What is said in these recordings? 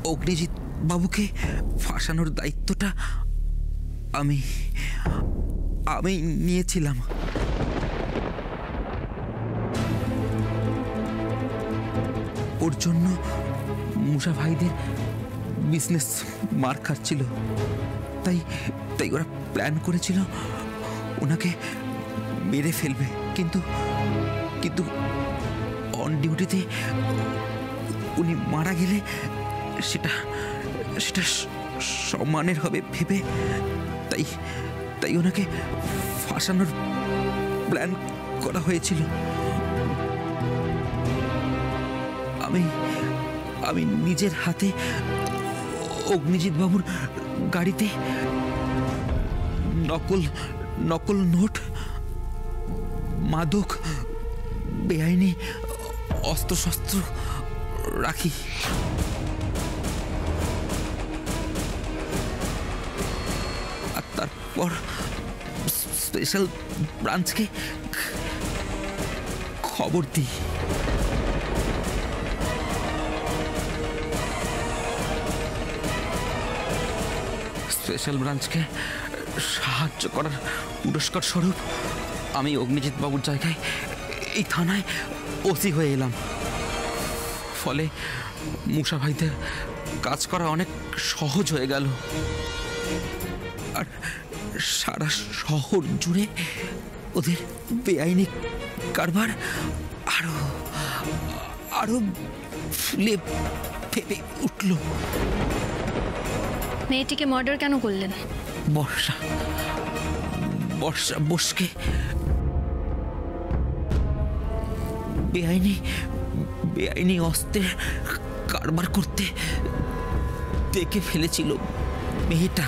অগ্নিজিৎ বাবুকে ফাঁসানোর দায়িত্বটা আমি আমি নিয়েছিলাম। ওর জন্য মুসা ভাইদের বিজনেস মার খাচ্ছিল, তাই তাই ওরা প্ল্যান করেছিল ওনাকে মেরে ফেলবে। কিন্তু কিন্তু অন ডিউটিতে উনি মারা গেলে সেটা সেটা সম্মানের হবে ভেবে তাই তাই ওনাকে ফাঁসানোর প্ল্যান করা হয়েছিল। আমি আমি নিজের হাতে অগ্নিজিৎ বাবুর গাড়িতে নকল নকল নোট, মাদক, বেআইনি অস্ত্রশস্ত্র রাখি। আর তারপর স্পেশাল ব্রাঞ্চকে খবর দিই। স্পেশাল ব্রাঞ্চকে সাহায্য করার পুরস্কার স্বরূপ আমি অগ্নিজিৎ বাবুর জায়গায় এই থানায় ওসি হয়ে এলাম। ফলে মুসা ভাইদের কাজ করা অনেক সহজ হয়ে গেল। আর সারা শহর জুড়ে ওদের বেআইনি কারবার আরো আরো ফুলে ফেপে উঠল। মেয়েটিকে মার্ডার কেন করলেন? বর্ষা বোসকে বেআইনি অস্ত্রের কারবার করতে দেখে ফেলেছিল মেয়েটা।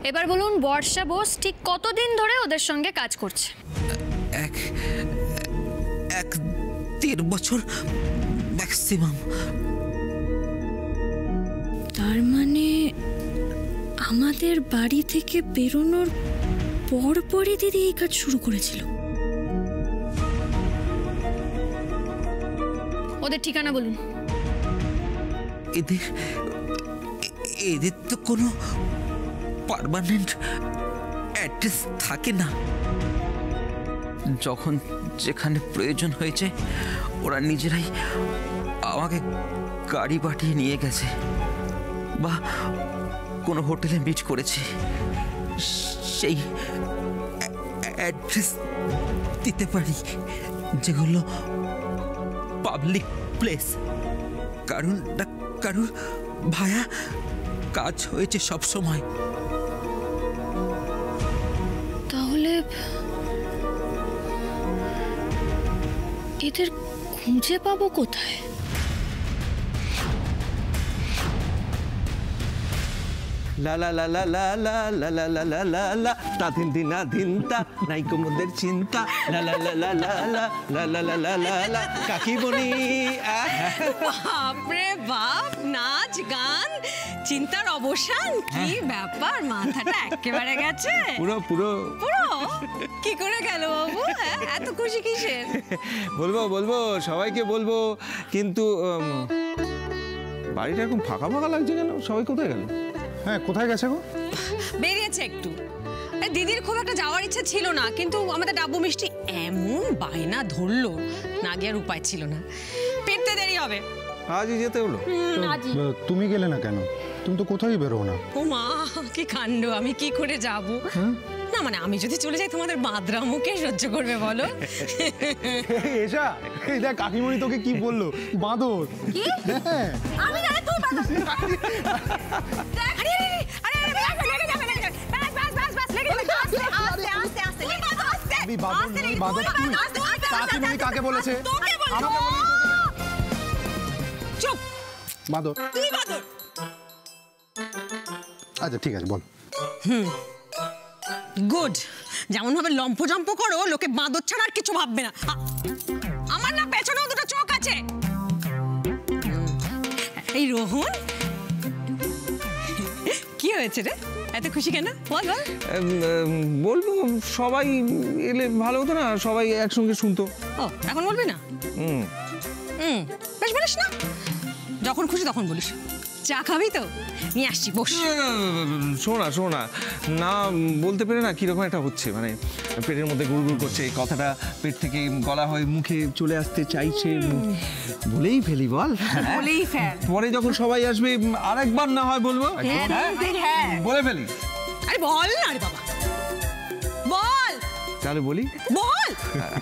এবার বলুন, বর্ষা বোস ঠিক কতদিন ধরে ওদের সঙ্গে কাজ করছে? এক 1.5 বছর ম্যাক্সিমাম। তার মানে আমাদের বাড়ি থেকে বেরোনোর পরপরই দিদি এই কাজ শুরু করেছিল। ওদের ঠিকানা বলুন। এদের তো কোনো পার্মানেন্ট অ্যাড্রেস থাকে না। যখন যেখানে প্রয়োজন হয়েছে ওরা নিজেরাই আমাকে গাড়ি পাঠিয়ে নিয়ে গেছে বা কোনো হোটেলে মিট করেছে। সেই অ্যাড্রেস দিতে পারি যেগুলো পাবলিক প্লেস। কারুর ভায়া কাজ হয়েছে সব সময়। তাহলে এদের খুঁজে পাবো কোথায়? লা লা লা লা লা লা লা লা লা লা লা লা তা দিন দিনা দিনতা নাই কোমদের চিন্তা লা লা লা লা লা লা লা লা লা লা লা লা কাকিমণি। বাপরে বাপ, নাচ গান চিন্তার অবসান, কি ব্যাপার, মাথাটা একেবারে গেছে। পুরো পুরো পুরো কি করে গেল বাবু, এত খুশি কিসের? বলবো সবাইকে বলবো, কিন্তু বাড়িটা এখন ফাঁকা ফাঁকা লাগছে কেন? সবাই কোথায় গেল? হ্যাঁ, কোথায় গেছে গো? বেরিয়েছে একটু। দিদির খুব একটা যাওয়ার ইচ্ছা ছিল না, কিন্তু আমাদের ডাব্বু মিষ্টি এমন বায়না ধরলো, না গিয়ে উপায় ছিল না। ফিরতে দেরি হবে। আজই যেতে হলো। তুমি গেলে না কেন? তুমি তো কোথায় বেরো না। ও মা, কি কাণ্ড! আমি কি করে যাব? না মানে আমি যদি চলে যাই তোমাদের বাদরামুকে সহ্য করবে বলো? এসা, এই দেখ কাকিমণি তোকে কি বললো, বাঁদর। কি? হ্যাঁ। আমি জানি তুই বাঁদর। আরে আরে আরে লেগে যাবে লেগে যাবে। বাস লেগে যাবে। আস্তে আস্তে তুই বাঁদর আস্তে। আমি বাঁদর নই, বাঁদর তুই। কাকিমণি কাকে বলেছে? তোকে বলবো। চুপ। বাঁদর। তুই বাঁদর। আচ্ছা ঠিক আছে, বল। গুড। যেমন ভাবে লম্পজম্প করো, লোকে বাঁদর ছাড়া আর কিছু ভাববে না। আমার না পেছনেও দুটো চোখ আছে। এই রোহন, কি হয়েছে রে? এত খুশি কেন? বল বল। বলবো, সবাই এলে ভালো হতো না, সবাই একসঙ্গে শুনতো। ও, এখন বলবি না? বেশ বলিস না, যখন খুশি তখন বলিস। চা খাবি তো? নিয়ে আসছি, বস। শোনা না, বলতে পেরে না কিরকম একটা হচ্ছে, মানে পেটের মধ্যে গুড়গুড় করছে, এই কথাটা পেট থেকে গলা হয়ে মুখে চলে আসতে চাইছে। বলেই ফেলি, বল। বলেই ফেল। পরে যখন সবাই আসবে আরেকবার না হয় বলবো, হ্যাঁ বলে ফেলি। আরে বল না রে বাবা, বল। তাহলে বলি, বল।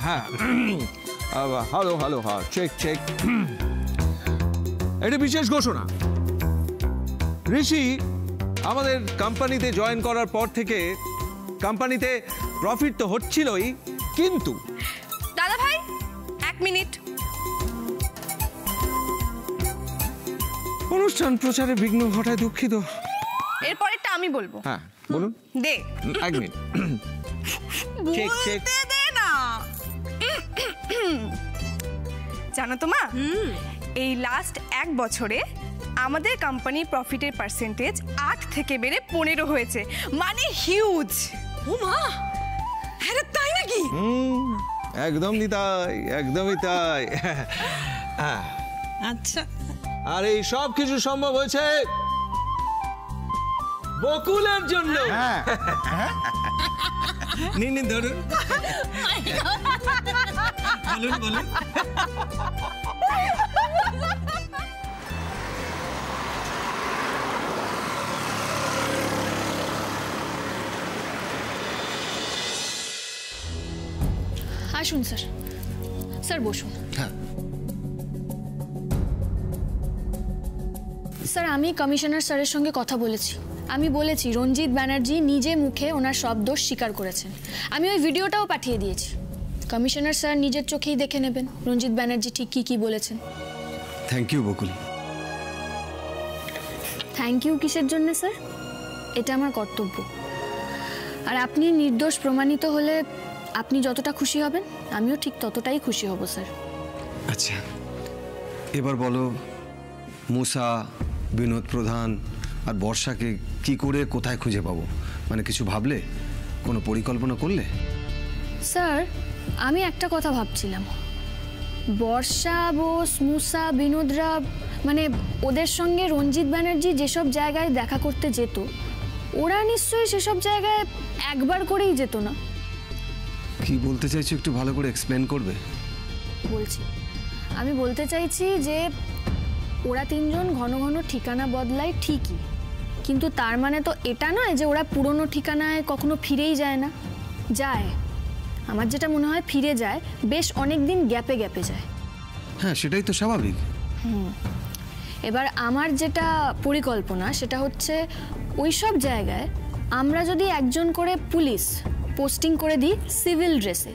হ্যাঁ। হ্যালো হ্যাঁ, চেক। এটা বিশেষ ঘোষণা। ঋষি আমাদের কোম্পানিতে জয়েন করার পর থেকে কোম্পানিতে প্রফিট তো হচ্ছিলই, কিন্তু দাদা ভাই 1 মিনিট। অনুষ্ঠান প্রচারে বিঘ্ন ঘটায় দুঃখিত। এরপরেরটা আমি বলবো। হ্যাঁ বলুন। দে 1 মিনিট। চেক। দে না। জানো তো মা, এই লাস্ট 1 বছরে আমাদের কোম্পানির প্রফিটের পার্সেন্টেজ 8 থেকে বেড়ে 15 হয়েছে, মানে হিউজ। ও মা, আরে তাই নাকি? একদমই তাই। আচ্ছা। আর এই সব কিছু সম্ভব হয়েছে বকুলের জন্য। নিন ধরুন। বলুন। আসুন স্যার বসুন। স্যার, আমি কমিশনার স্যারের সঙ্গে কথা বলেছি। আমি বলেছি রঞ্জিত ব্যানার্জি নিজে মুখে ওনার সব দোষ স্বীকার করেছেন। আমি ওই ভিডিওটাও পাঠিয়ে দিয়েছি। কমিশনার স্যার নিজের চোখেই দেখে নেবেন রঞ্জিত ব্যানার্জি ঠিক কি বলেছেন। Thank you Bakul. Thank you কিসের জন্য স্যার? এটা আমার কর্তব্য। আর আপনি নির্দোষ প্রমাণিত হলে আপনি যতটা খুশি হবেন, আমিও ঠিক ততটাই খুশি হব স্যার। আচ্ছা, এবার বলো, মুসা, বিনোদ প্রধান আর বর্ষাকে কি করে কোথায় খুঁজে পাবো? মানে কিছু ভাবলে, কোনো পরিকল্পনা করলে? স্যার, আমি একটা কথা ভাবছিলাম, বর্ষা, বোস, মুসা, বিনোদরা, মানে ওদের সঙ্গে রঞ্জিত ব্যানার্জি যেসব জায়গায় দেখা করতে যেত, ওরা নিশ্চয়ই সেসব জায়গায় একবার করেই যেত না। কি বলতে চাইছো, একটু ভালো করে এক্সপ্লেন করবে? আমি বলতে চাইছি যে ওরা 3 জন ঘন ঘন ঠিকানা বদলায় ঠিকই, কিন্তু তার মানে তো এটা নয় যে ওরা পুরনো ঠিকানায় কখনো ফিরেই যায় না। যায়, আমার যেটা মনে হয় ফিরে যায়, বেশ অনেক দিন গ্যাপে যায়। হ্যাঁ, সেটাই তো স্বাভাবিক। এবার আমার যেটা পরিকল্পনা সেটা হচ্ছে ওই সব জায়গায় আমরা যদি একজন করে পুলিশ পোস্টিং করে দিই সিভিল ড্রেসে,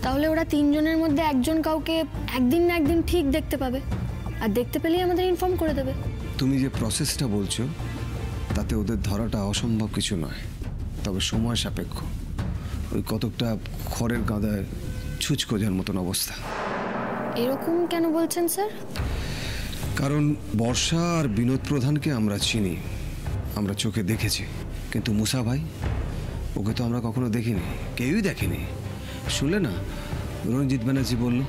তাহলে ওরা 3 জনের মধ্যে একজন কাউকে একদিন না একদিন ঠিক দেখতে পাবে, আর দেখতে পেলেই আমাদের ইনফর্ম করে দেবে। তুমি যে প্রসেসটা বলছো তাতে ওদের ধরাটা অসম্ভব কিছু নয়, তবে সময় সাপেক্ষ। ওই কতকটা খড়ের গাদায় ছুঁচ খোঁজার মতন অবস্থা। এরকম কেন বলছেন স্যার? কারণ বর্ষা আর বিনোদ প্রধানকে আমরা চিনি, আমরা চোখে দেখেছি, কিন্তু মুসা ভাই, ওকে তো আমরা কখনো দেখিনি, কেউই দেখেনি। শুনলে না, রঞ্জিত ব্যানার্জি বলল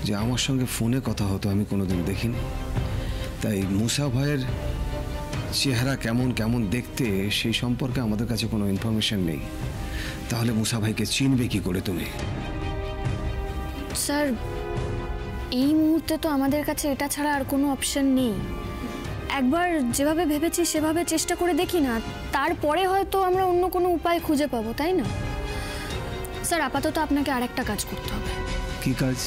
যে আমার সঙ্গে ফোনে কথা হতো, আমি কোনোদিন দেখিনি। তাই মুসা ভাইয়ের চেহারা কেমন কেমন দেখতে সেই সম্পর্কে আমাদের কাছে কোনো ইনফরমেশন নেই। তাহলে মুসা ভাইকে চিনবে কি করে তুমি? স্যার, এই মুহূর্তে তো আমাদের কাছে এটা ছাড়া আর কোনো অপশন নেই। একবার যেভাবে ভেবেছি সেভাবে চেষ্টা করে দেখি না, তারপরে হয়তো আমরা অন্য কোনো উপায় খুঁজে পাবো, তাই না? স্যার, আপাতত আপনাকে আরেকটা কাজ করতে হবে। কি কাজ?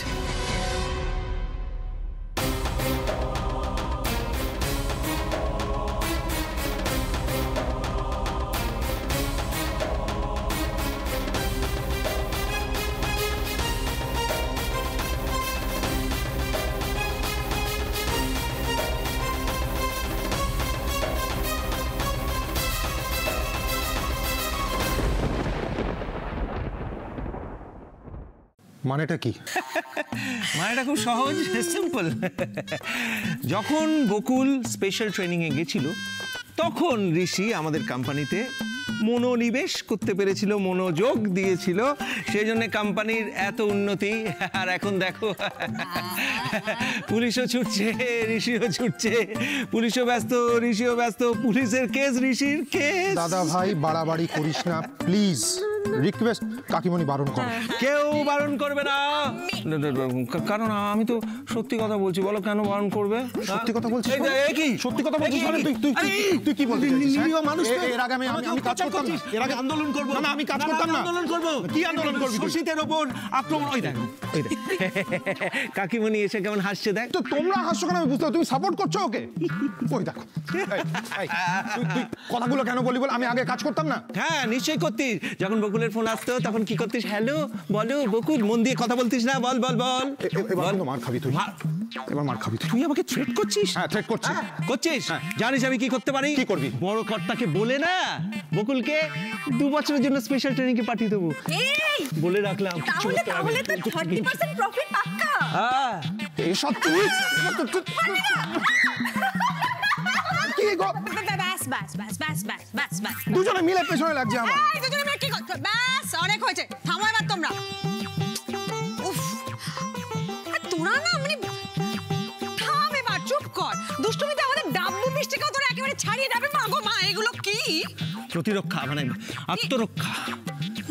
মানেটা কি? মানেটা খুব সহজ, সিম্পল। যখন বকুল স্পেশাল ট্রেনিংয়ে গেছিল তখন ঋষি আমাদের কোম্পানিতে মনোনিবেশ করতে পেরেছিল, মনোযোগ দিয়েছিল, সেই জন্য কোম্পানির এত উন্নতি। আর এখন দেখো, পুলিশও ছুটছে, ঋষিও ছুটছে, পুলিশও ব্যস্ত, ঋষিও ব্যস্ত, পুলিশের কেস, ঋষির কেস। দাদা ভাই বাড়াবাড়ি করিস না প্লিজ, রিকোয়েস্ট। কাকিমণি বারণ করো। কেউ বারণ করবে না, কারণ আমি তো সত্যি কথা বলছি। বলো কেন বারণ করবে? সত্যি কথা বলছিস? কি সত্যি কথা বলছিস মানে তুই কি বলছিস? এর আগে আমি কাজ করতাম না, এর আগে আন্দোলন করবো না, আমি কাজ করতাম না। আন্দোলন করবো। কি আন্দোলন করবি? শোষিতের ওপর আক্রমণ। ওই দেখো, ওই দেখ, কাকিমণি এসে কেমন হাসছে দেখ। তো তোমরা হাসছো কেন? আমি বুঝতে পারছি, তুমি সাপোর্ট করছো ওকে। ওই দেখো, তুই কথাগুলো কেন বলি বল? আমি আগে কাজ করতাম না? হ্যাঁ, নিশ্চয়ই করতিস। যখন বকুলের ফোন আসতো তখন কি করতিস? হ্যালো, বলো বকুল, মন দিয়ে কথা বলতিস না? বল বল বল। এবার মার খাবি তুই, এবার মার খাবি তুই আমাকে থ্রেট করছিস? হ্যাঁ, থ্রেট করছি। করছিস? জানিস আমি কি করতে পারি? কি করবি? বড় কর্তাকে বলে না বকুলকে 2 বছরের জন্য স্পেশাল ট্রেনিং এ পাঠিয়ে দেবো। বলে রাখলাম। তাহলে তো 30% প্রফিট পাক্কা। হ্যাঁ, এসব তুই কি গো? ব্যাস ব্যাস ব্যাস ব্যাস ব্যাস ব্যাস ব্যাস। দুজনে মিলে পেছনে লাগছে আমার। এই দুজনে মিলে কি করছো? ব্যাস, অনেক হয়েছে, থামো এবার তোমরা। উফ, তোরা না মানে থাম এবার, চুপ কর। দুষ্টুমিতে আমাদের ডাব্বু মিষ্টিকেও তোরা একেবারে ছাড়িয়ে যাবে। মা গো মা, এগুলো কি? প্রতিরক্ষা মানে আত্মরক্ষা।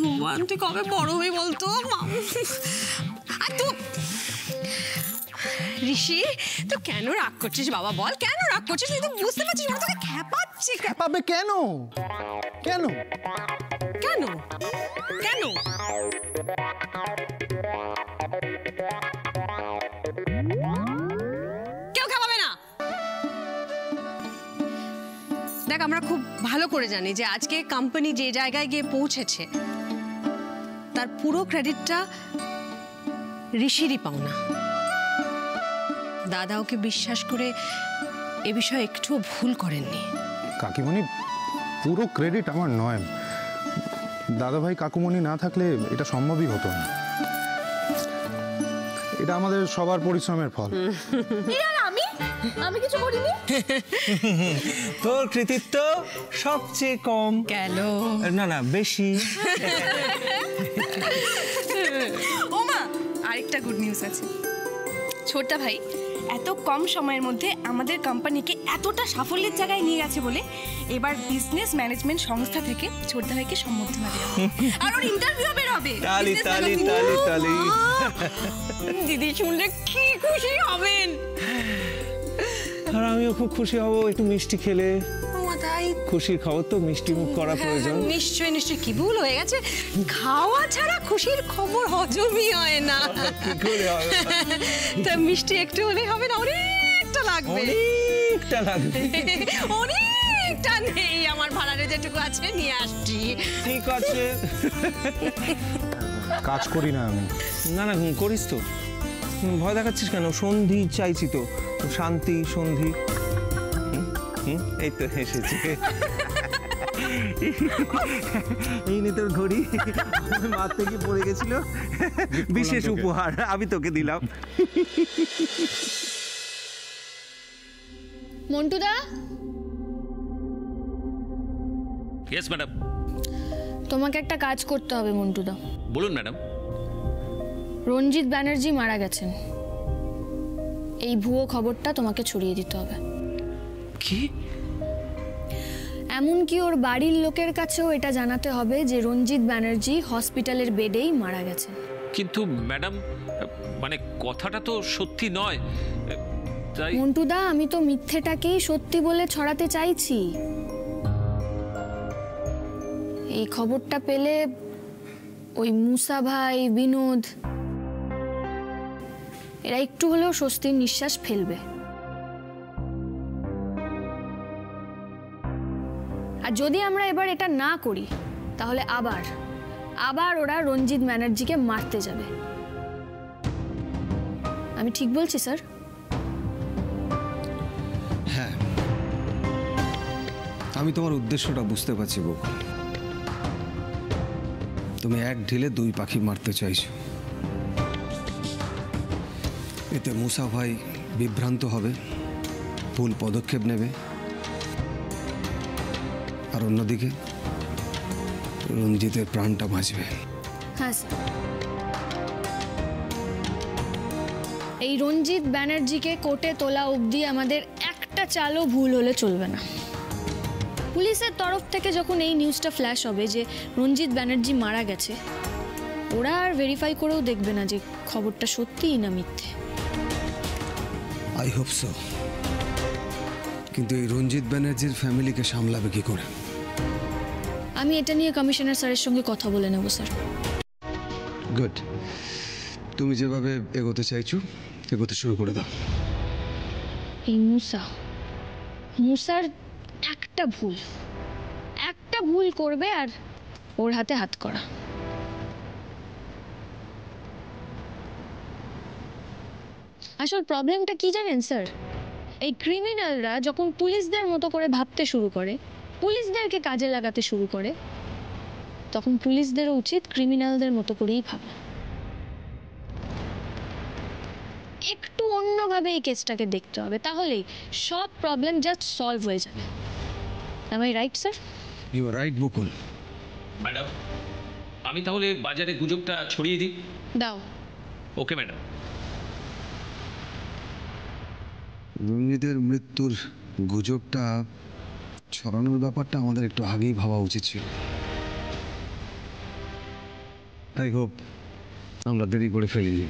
ভগবান, তুই কবে বড় হয়ে বলতো? আর তুই ঋষি, তুই কেন রাগ করছিস বাবা? বল, কেন রাগ করছিস? তুই তো বুঝতে পারছিস ওরা তোকে খেপাচ্ছে। খেপাবে কেন? কেন কেন কেন? কেউ খেপাবে না। দেখ, আমরা খুব ভালো করে জানি যে আজকে কোম্পানি যে জায়গায় গিয়ে পৌঁছেছে তার পুরো ক্রেডিটটা ঋষিরই পাওনা। দাদা ওকে বিশ্বাস করে এ বিষয়ে একটুও ভুল করেননি। কাকিমণি, পুরো ক্রেডিট আমার নয়। দাদাভাই কাকুমণি না থাকলে এটা সম্ভবই হতো না। এটা আমাদের সবার পরিশ্রমের ফল। আমি কিছু করিনি। তোর কৃতিত্ব সবচেয়ে কম। কেন? না না, বেশি। ওমা, আরেকটা গুড নিউজ আছে। ছোট্টা ভাই এত কম সময়ের মধ্যে আমাদের কোম্পানিকে এতটা সাফল্যের জায়গায় নিয়ে গেছে বলে এবার বিজনেস ম্যানেজমেন্ট সংস্থা থেকে ছোট্টা ভাইকে সম্বর্ধনা দেওয়া হবে। আর ওর ইন্টারভিউ বের হবে। তালি তালি তালি তালি। দিদি শুনলে কি খুশি হবেন। আর আমিও খুব খুশি হব একটু মিষ্টি খেলে। তাই খুশির খবর তো মিষ্টি মুখ করা প্রয়োজন। নিশ্চয়ই নিশ্চয়ই, কি ভুল হয়ে গেছে? খাওয়া ছাড়া খুশির খবর হজমই হয় না। তা মিষ্টি একটু হলে হবে না? অনেকটা লাগবে। অনেকটা লাগবে। অনেকটা নেই, আমার ভাড়ারে যেটুকু আছে নিয়ে আসছি। ঠিক আছে। কাজ করি না আমি। না না, করিস তো। ভয় দেখাচ্ছিস কেন? সন্ধি চাইছি তো, শান্তি সন্ধি। এই তো এসেছে। এই নে তোর ঘড়ি, মার থেকে পড়ে গেছিল, বিশেষ উপহার আমি তোকে দিলাম। মন্টুদা, ইয়েস ম্যাডাম। তোমাকে একটা কাজ করতে হবে মন্টুদা। বলুন ম্যাডাম। রঞ্জিত ব্যানার্জি মারা গেছেন, এই ভুয়ো খবরটা তোমাকে ছড়িয়ে দিতে হবে। কি? এমনকি ওর বাড়ির লোকের কাছেও এটা জানাতে হবে যে রঞ্জিত ব্যানার্জি হসপিটালের বেডেই মারা গেছে। কিন্তু ম্যাডাম, মানে কথাটা তো সত্যি নয়, তাই। মন্টুদা, আমি তো মিথ্যেটাকেই সত্যি বলে ছড়াতে চাইছি। এই খবরটা পেলে ওই মুসা ভাই, বিনোদ, এরা একটু হলেও স্বস্তির নিঃশ্বাস ফেলবে। আর যদি আমরা এবার এটা না করি তাহলে আবার ওরা রঞ্জিত ব্যানার্জিকে মারতে যাবে। আমি ঠিক বলছি স্যার? হ্যাঁ, আমি তোমার উদ্দেশ্যটা বুঝতে পারছি বকুল। তুমি এক ঢিলে দুই পাখি মারতে চাইছো। এতে মুসা ভাই বিভ্রান্ত হবে, ভুল পদক্ষেপ নেবে, আর অন্যদিকে রঞ্জিতের প্রাণটা বাঁচবে। হ্যাঁ স্যার, এই রঞ্জিত ব্যানার্জিকে কোর্টে তোলা অবধি আমাদের একটা চালও ভুল হলে চলবে না। পুলিশের তরফ থেকে যখন এই নিউজটা ফ্ল্যাশ হবে যে রঞ্জিত ব্যানার্জি মারা গেছে, ওরা আর ভেরিফাই করেও দেখবে না যে খবরটা সত্যিই না মিথ্যে। I hope so. কিন্তু এই রঞ্জিত ব্যানার্জির ফ্যামিলিকে সামলাবে কি করে? আমি এটা নিয়ে কমিশনার স্যারের সঙ্গে কথা বলে নেব স্যার। গুড, তুমি যেভাবে এগোতে চাইছো এগোতে শুরু করে দাও। এই মুসার একটা ভুল করবে আর ওর হাতে হাত করা। আসল প্রবলেমটা কি জানেন স্যার? এই ক্রিমিনালরা যখন পুলিশদের মতো করে ভাবতে শুরু করে, পুলিশদেরকে কাজে লাগাতে শুরু করে, তখন পুলিশদেরও উচিত ক্রিমিনালদের মতো করেই ভাবা। একটু অন্যভাবে এই কেসটাকে দেখতে হবে, তাহলেই সব প্রবলেম জাস্ট সলভ হয়ে যাবে। Am I right, sir? You are right Bakul. Madam, আমি তাহলে বাজারে গুজবটা ছড়িয়ে দিই। দাও। Okay madam. রঞ্জিতের মৃত্যুর গুজবটা ছড়ানোর ব্যাপারটা আমাদের একটু আগেই ভাবা উচিত ছিল। আই হোপ আমরা দেরি করে ফেলিনি।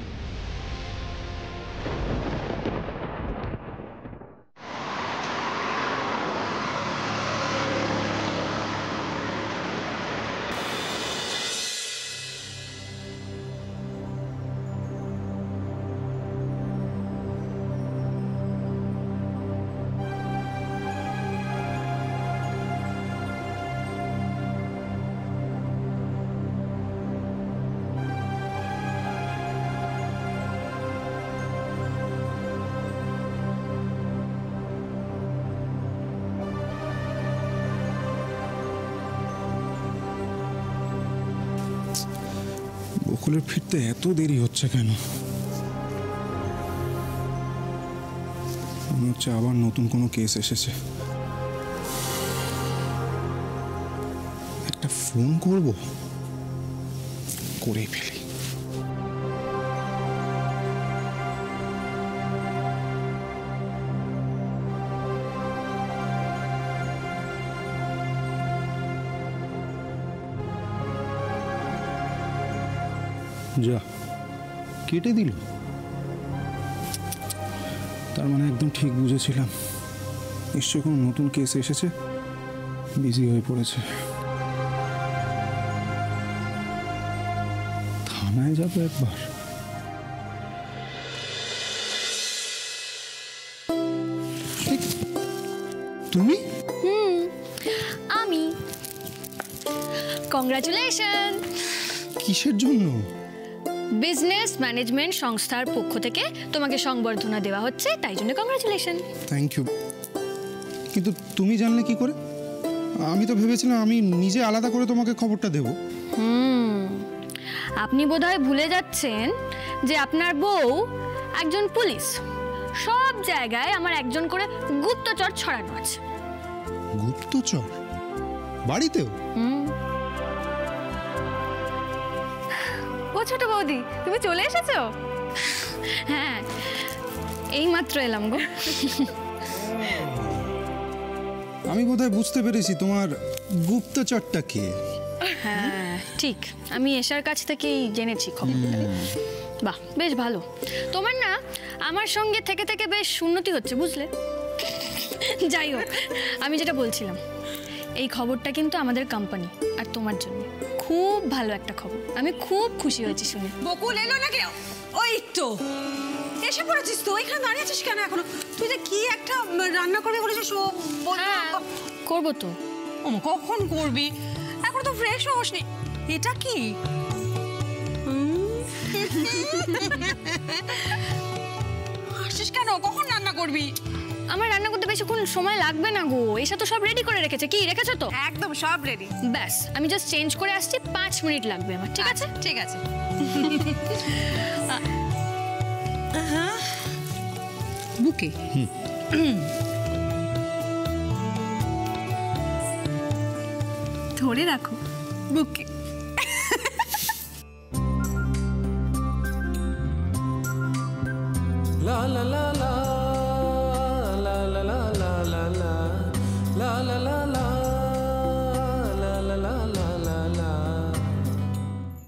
বকুলের ফিরতে এত দেরি হচ্ছে কেন? মনে হচ্ছে আবার নতুন কোনো কেস এসেছে। একটা ফোন করব, করেই ফেলি। যা কেটে দিল। তার মানে একদম ঠিক বুঝেছিলাম, নিশ্চয় কোনো নতুন কেস এসেছে, বিজি হয়ে পড়েছে। থানায় যাবে একবার। তুমি? আমি। কংগ্রাচুলেশন। কিসের জন্য? বিজনেস ম্যানেজমেন্ট সংস্থার পক্ষ থেকে তোমাকে সংবর্ধনা দেওয়া হচ্ছে, তাই জন্য কংগ্রাচুলেশন। Thank you. কিন্তু তুমি জানলে কি করে? আমি তো ভেবেছিলাম আমি নিজে আলাদা করে তোমাকে খবরটা দেব। আপনি বোধহয় ভুলে যাচ্ছেন যে আপনার বউ একজন পুলিশ। সব জায়গায় আমার একজন করে গুপ্তচর ছড়ানো আছে। গুপ্তচর? বাড়িতেও? ও ছোট বৌদি, তুমি চলে এসেছো? হ্যাঁ, এই মাত্র এলাম গো। আমি বোধহয় বুঝতে পেরেছি তোমার গুপ্তচরটা কে। হ্যাঁ ঠিক, আমি এশার কাছ থেকেই জেনেছি খবরটা। বাহ, বেশ ভালো। তোমার না আমার সঙ্গে থেকে থেকে বেশ উন্নতি হচ্ছে, বুঝলে? যাই হোক, আমি যেটা বলছিলাম, এই খবরটা কিন্তু আমাদের কোম্পানি আর তোমার জন্য খুব ভালো একটা খবর। আমি খুব খুশি হয়েছি শুনে। বকুল এলো নাকি? ওই তো এসে পড়েছিস তো, এখানে দাঁড়িয়ে আছিস কেন এখনো? তুই যে কি একটা রান্না করবি বলেছিস, করবো তো। কখন করবি? এখন তো ফ্রেশ হসনি। এটা কি? হাসিস কেন? কখন রান্না করবি? আমার রান্না করতে বেশিক্ষণ সময় লাগবে না গো, এসা তো সব রেডি করে রেখেছে। কি রেখেছো তো? একদম সব রেডি। ব্যাস, আমি জাস্ট চেঞ্জ করে আসছি, 5 মিনিট লাগবে আমার। ঠিক আছে? ঠিক আছে। বুকে ধরে রাখো বুকে। La la la